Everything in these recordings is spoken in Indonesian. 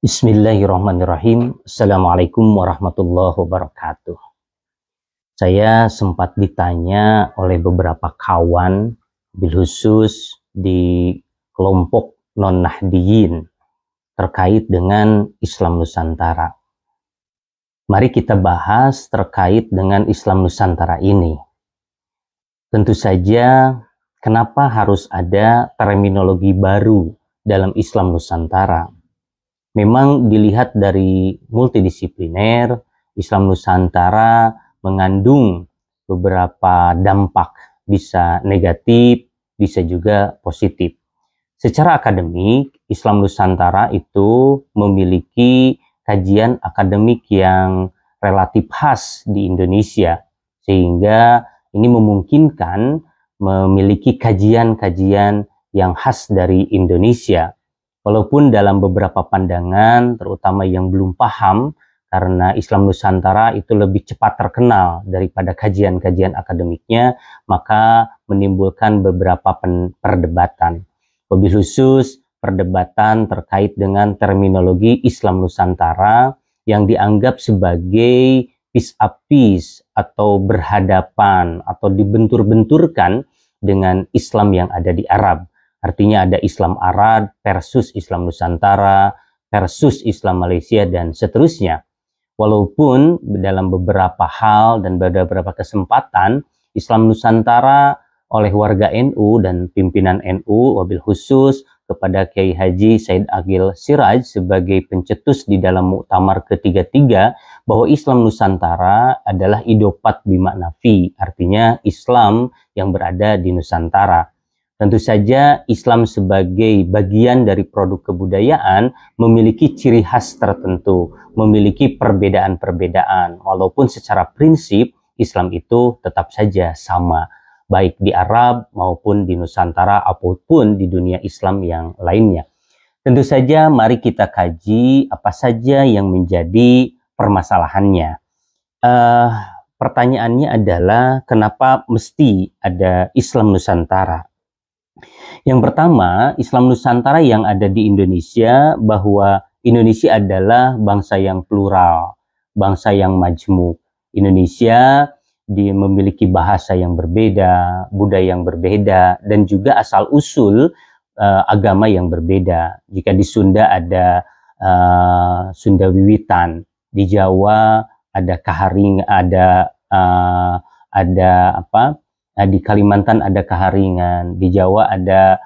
Bismillahirrahmanirrahim. Assalamualaikum warahmatullahi wabarakatuh. Saya sempat ditanya oleh beberapa kawan, bil khusus di kelompok non-Nahdiyin terkait dengan Islam Nusantara. Mari kita bahas terkait dengan Islam Nusantara ini. Tentu saja, kenapa harus ada terminologi baru dalam Islam Nusantara? Memang dilihat dari multidisipliner, Islam Nusantara mengandung beberapa dampak, bisa negatif, bisa juga positif. Secara akademik, Islam Nusantara itu memiliki kajian akademik yang relatif khas di Indonesia, sehingga ini memungkinkan memiliki kajian-kajian yang khas dari Indonesia. Walaupun dalam beberapa pandangan, terutama yang belum paham, karena Islam Nusantara itu lebih cepat terkenal daripada kajian-kajian akademiknya, maka menimbulkan beberapa perdebatan. Wabil khusus, perdebatan terkait dengan terminologi Islam Nusantara yang dianggap sebagai piece a piece atau berhadapan atau dibentur-benturkan dengan Islam yang ada di Arab. Artinya ada Islam Arab versus Islam Nusantara versus Islam Malaysia dan seterusnya. Walaupun dalam beberapa hal dan beberapa kesempatan Islam Nusantara oleh warga NU dan pimpinan NU wabil khusus kepada Kiai Haji Said Agil Siraj sebagai pencetus di dalam muktamar ketiga-tiga bahwa Islam Nusantara adalah idopat bimakna fi, artinya Islam yang berada di Nusantara. Tentu saja Islam sebagai bagian dari produk kebudayaan memiliki ciri khas tertentu, memiliki perbedaan-perbedaan, walaupun secara prinsip Islam itu tetap saja sama, baik di Arab maupun di Nusantara apapun di dunia Islam yang lainnya. Tentu saja mari kita kaji apa saja yang menjadi permasalahannya. Pertanyaannya adalah kenapa mesti ada Islam Nusantara? Yang pertama, Islam Nusantara yang ada di Indonesia, bahwa Indonesia adalah bangsa yang plural, bangsa yang majmuk. Indonesia memiliki bahasa yang berbeda, budaya yang berbeda, dan juga asal-usul agama yang berbeda. Jika di Sunda ada Sunda Wiwitan, di Jawa ada Kaharing, di Kalimantan ada Kaharingan, di Jawa ada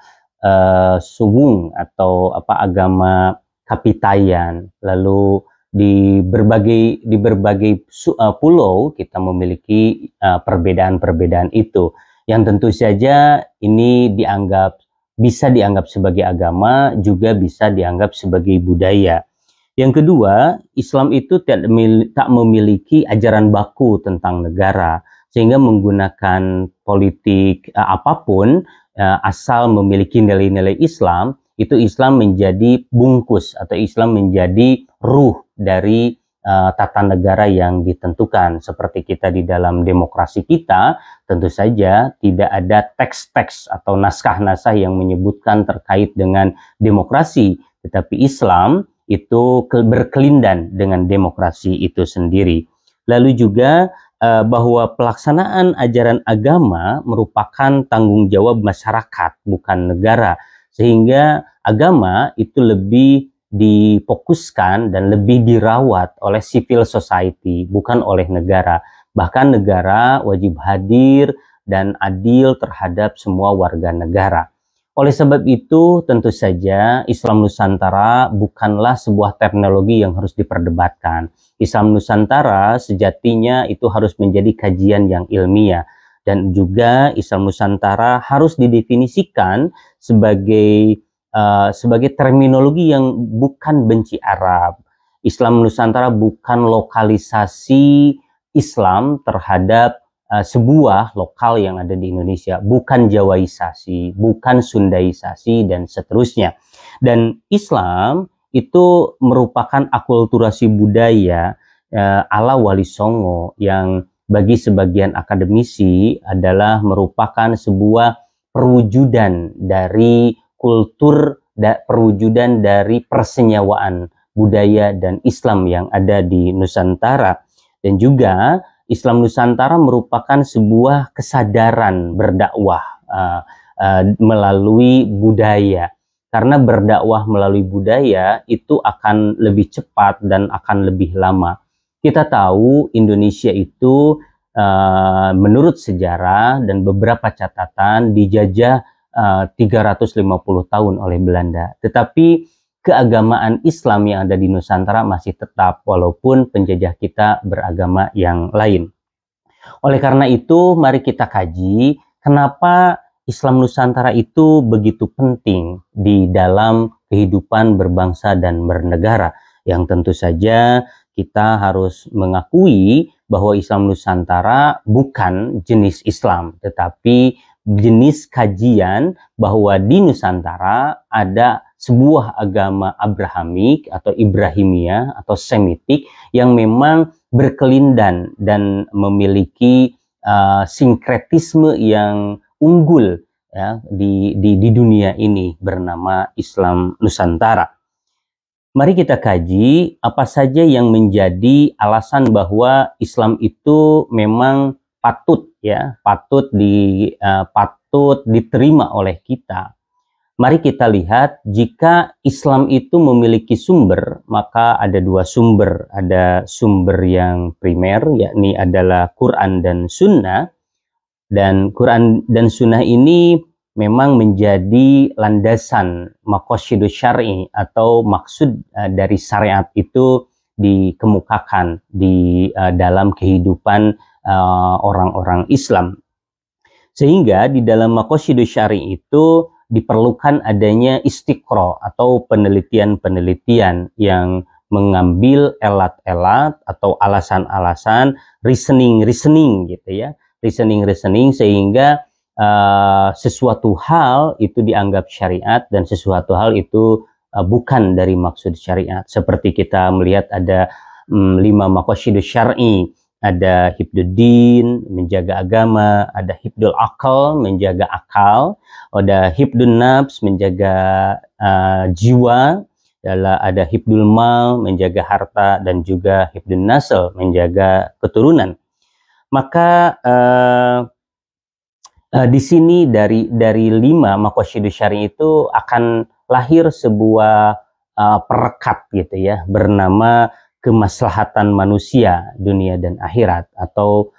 Suwung atau agama Kapitayan. Lalu di berbagai pulau kita memiliki perbedaan-perbedaan itu, yang tentu saja ini bisa dianggap sebagai agama, juga bisa dianggap sebagai budaya. Yang kedua, Islam itu tak memiliki ajaran baku tentang negara, sehingga menggunakan politik apapun, asal memiliki nilai-nilai Islam, itu Islam menjadi bungkus atau Islam menjadi ruh dari tata negara yang ditentukan. Seperti kita di dalam demokrasi kita, tentu saja tidak ada teks-teks atau naskah-naskah yang menyebutkan terkait dengan demokrasi, tetapi Islam itu berkelindan dengan demokrasi itu sendiri. Lalu juga bahwa pelaksanaan ajaran agama merupakan tanggung jawab masyarakat, bukan negara. Sehingga agama itu lebih difokuskan dan lebih dirawat oleh civil society, bukan oleh negara. Bahkan negara wajib hadir dan adil terhadap semua warga negara. Oleh sebab itu, tentu saja Islam Nusantara bukanlah sebuah teknologi yang harus diperdebatkan. Islam Nusantara sejatinya itu harus menjadi kajian yang ilmiah. Dan juga Islam Nusantara harus didefinisikan sebagai terminologi yang bukan benci Arab. Islam Nusantara bukan lokalisasi Islam terhadap sebuah lokal yang ada di Indonesia, bukan Jawaisasi, bukan Sundaisasi, dan seterusnya. Dan Islam itu merupakan akulturasi budaya ala Wali Songo yang bagi sebagian akademisi adalah merupakan sebuah perwujudan dari kultur, perwujudan dari persenyawaan budaya dan Islam yang ada di Nusantara. Dan juga Islam Nusantara merupakan sebuah kesadaran berdakwah melalui budaya. Karena berdakwah melalui budaya itu akan lebih cepat dan akan lebih lama. Kita tahu Indonesia itu menurut sejarah dan beberapa catatan dijajah 350 tahun oleh Belanda. Tetapi keagamaan Islam yang ada di Nusantara masih tetap walaupun penjajah kita beragama yang lain. Oleh karena itu, mari kita kaji kenapa Islam Nusantara itu begitu penting di dalam kehidupan berbangsa dan bernegara. Yang tentu saja kita harus mengakui bahwa Islam Nusantara bukan jenis Islam, tetapi jenis kajian bahwa di Nusantara ada sebuah agama Abrahamik atau Ibrahimiyah atau Semitik yang memang berkelindan dan memiliki sinkretisme yang unggul ya, di dunia ini bernama Islam Nusantara. Mari kita kaji apa saja yang menjadi alasan bahwa Islam itu memang patut diterima oleh kita. Mari kita lihat, jika Islam itu memiliki sumber, maka ada dua sumber. Ada sumber yang primer, yakni adalah Quran dan Sunnah. Dan Quran dan Sunnah ini memang menjadi landasan maqasidus syar'i atau maksud dari syariat itu dikemukakan di dalam kehidupan orang-orang Islam. Sehingga di dalam maqasidus syar'i itu diperlukan adanya istiqra atau penelitian-penelitian yang mengambil elat-elat atau alasan-alasan reasoning gitu ya, reasoning sehingga sesuatu hal itu dianggap syariat dan sesuatu hal itu bukan dari maksud syariat. Seperti kita melihat ada 5 maqasidus syar'i. Ada hifduddin, menjaga agama, ada hifdul akal, menjaga akal, ada hifdun nafs, menjaga jiwa, ada hifdul mal, menjaga harta, dan juga hifdun nasl, menjaga keturunan. Maka di sini dari 5 maqasidus syar'i itu akan lahir sebuah perekat gitu ya, bernama kemaslahatan manusia dunia dan akhirat atau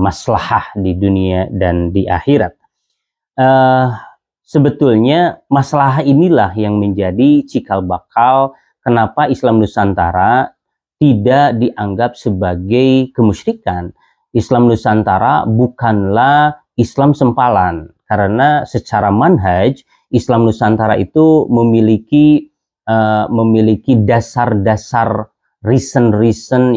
maslahah di dunia dan di akhirat. Sebetulnya maslahah inilah yang menjadi cikal bakal kenapa Islam Nusantara tidak dianggap sebagai kemusyrikan. Islam Nusantara bukanlah Islam sempalan, karena secara manhaj Islam Nusantara itu memiliki dasar-dasar reason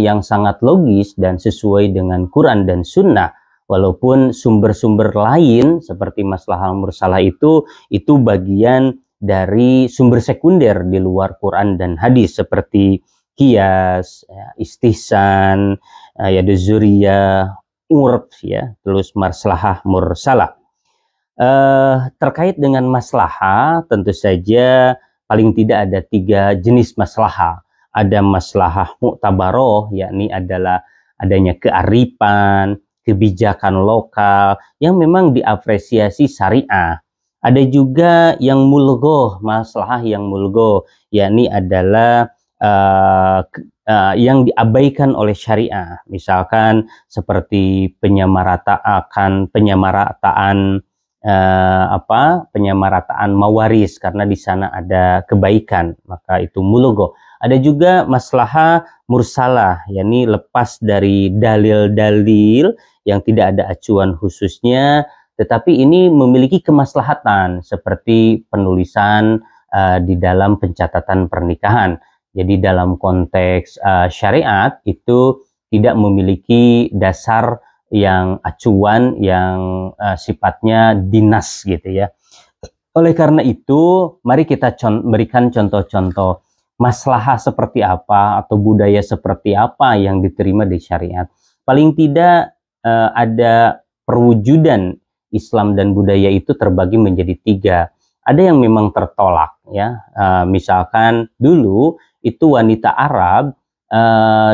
yang sangat logis dan sesuai dengan Quran dan Sunnah. Walaupun sumber-sumber lain seperti maslahah mursalah itu bagian dari sumber sekunder di luar Quran dan hadis seperti qiyas, ya, istihsan, yaduzuriyah, urf ya, terus maslahah mursalah. Terkait dengan maslahah, tentu saja paling tidak ada 3 jenis maslahah. Ada maslahah mu'tabaroh, yakni adalah adanya kearifan, kebijakan lokal yang memang diapresiasi syariah. Ada juga yang mulghoh, maslahah yang mulghoh, yakni adalah yang diabaikan oleh syariah. Misalkan seperti penyamarataan mawaris karena di sana ada kebaikan, maka itu mulghoh. Ada juga maslahah mursalah, yakni lepas dari dalil-dalil yang tidak ada acuan khususnya, tetapi ini memiliki kemaslahatan seperti penulisan di dalam pencatatan pernikahan. Jadi dalam konteks syariat itu tidak memiliki dasar yang acuan yang sifatnya dinas gitu ya. Oleh karena itu, mari kita berikan contoh-contoh maslahah seperti apa atau budaya seperti apa yang diterima di syariat. Paling tidak ada perwujudan Islam dan budaya itu terbagi menjadi 3. ada yang memang tertolak ya. Misalkan dulu itu wanita Arab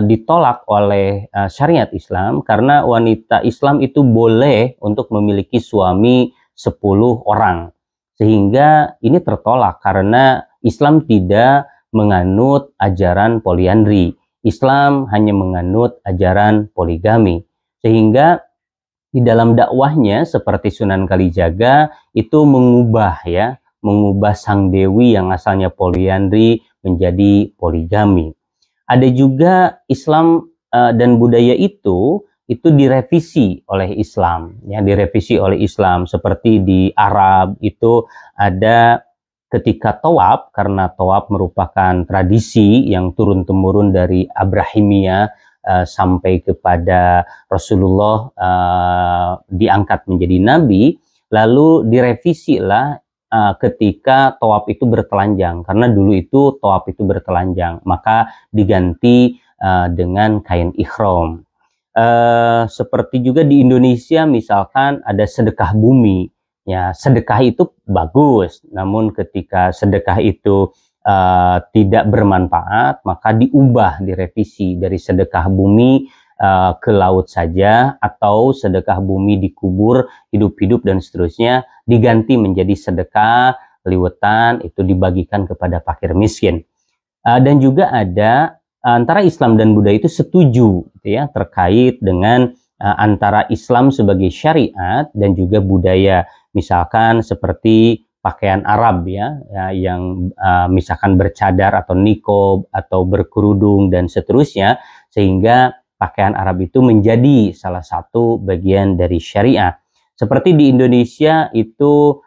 ditolak oleh syariat Islam karena wanita Islam itu boleh untuk memiliki suami 10 orang. Sehingga ini tertolak karena Islam tidak menganut ajaran poliandri. Islam hanya menganut ajaran poligami. Sehingga di dalam dakwahnya seperti Sunan Kalijaga itu mengubah sang dewi yang asalnya poliandri menjadi poligami. Ada juga Islam dan budaya itu direvisi oleh Islam, ya, direvisi oleh Islam. Seperti di Arab itu ada ketika tawaf, karena tawaf merupakan tradisi yang turun-temurun dari Abrahimia sampai kepada Rasulullah diangkat menjadi nabi, lalu direvisi lah ketika tawaf itu bertelanjang, karena dulu itu tawaf itu bertelanjang, maka diganti dengan kain ihram. Seperti juga di Indonesia misalkan ada sedekah bumi, ya, sedekah itu bagus, namun ketika sedekah itu tidak bermanfaat, maka diubah, direvisi dari sedekah bumi ke laut saja, atau sedekah bumi dikubur hidup-hidup dan seterusnya, diganti menjadi sedekah liwetan, itu dibagikan kepada fakir miskin. Dan juga ada antara Islam dan budaya itu setuju gitu ya, terkait dengan antara Islam sebagai syariat dan juga budaya. Misalkan seperti pakaian Arab ya yang misalkan bercadar atau nikob atau berkerudung dan seterusnya, sehingga pakaian Arab itu menjadi salah satu bagian dari syariah. Seperti di Indonesia itu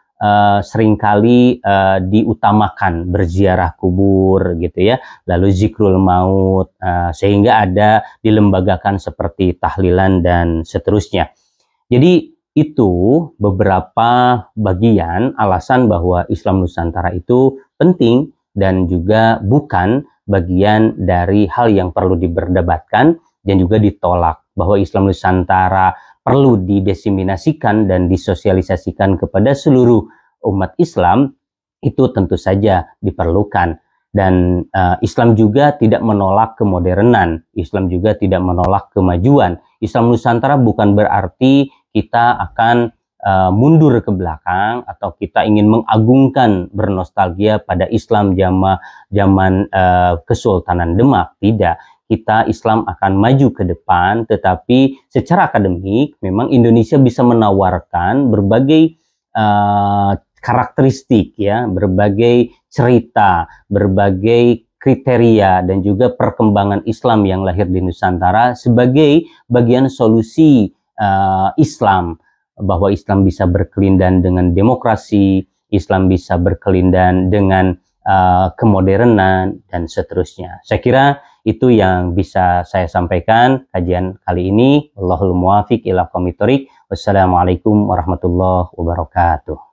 seringkali diutamakan berziarah kubur gitu ya, lalu zikrul maut, sehingga ada dilembagakan seperti tahlilan dan seterusnya. Jadi itu beberapa bagian alasan bahwa Islam Nusantara itu penting dan juga bukan bagian dari hal yang perlu diperdebatkan dan juga ditolak, bahwa Islam Nusantara perlu didiseminasikan dan disosialisasikan kepada seluruh umat Islam, itu tentu saja diperlukan. Dan Islam juga tidak menolak kemodernan, Islam juga tidak menolak kemajuan. Islam Nusantara bukan berarti kita akan mundur ke belakang atau kita ingin mengagungkan, bernostalgia pada Islam zaman Kesultanan Demak. Tidak. Kita Islam akan maju ke depan, tetapi secara akademik memang Indonesia bisa menawarkan berbagai karakteristik ya, berbagai cerita, berbagai kriteria dan juga perkembangan Islam yang lahir di Nusantara sebagai bagian solusi Islam, bahwa Islam bisa berkelindan dengan demokrasi, Islam bisa berkelindan dengan kemodernan dan seterusnya. Saya kira itu yang bisa saya sampaikan kajian kali ini. Wallahul muwaffiq ila aqwamit thoriq. Wassalamualaikum warahmatullahi wabarakatuh.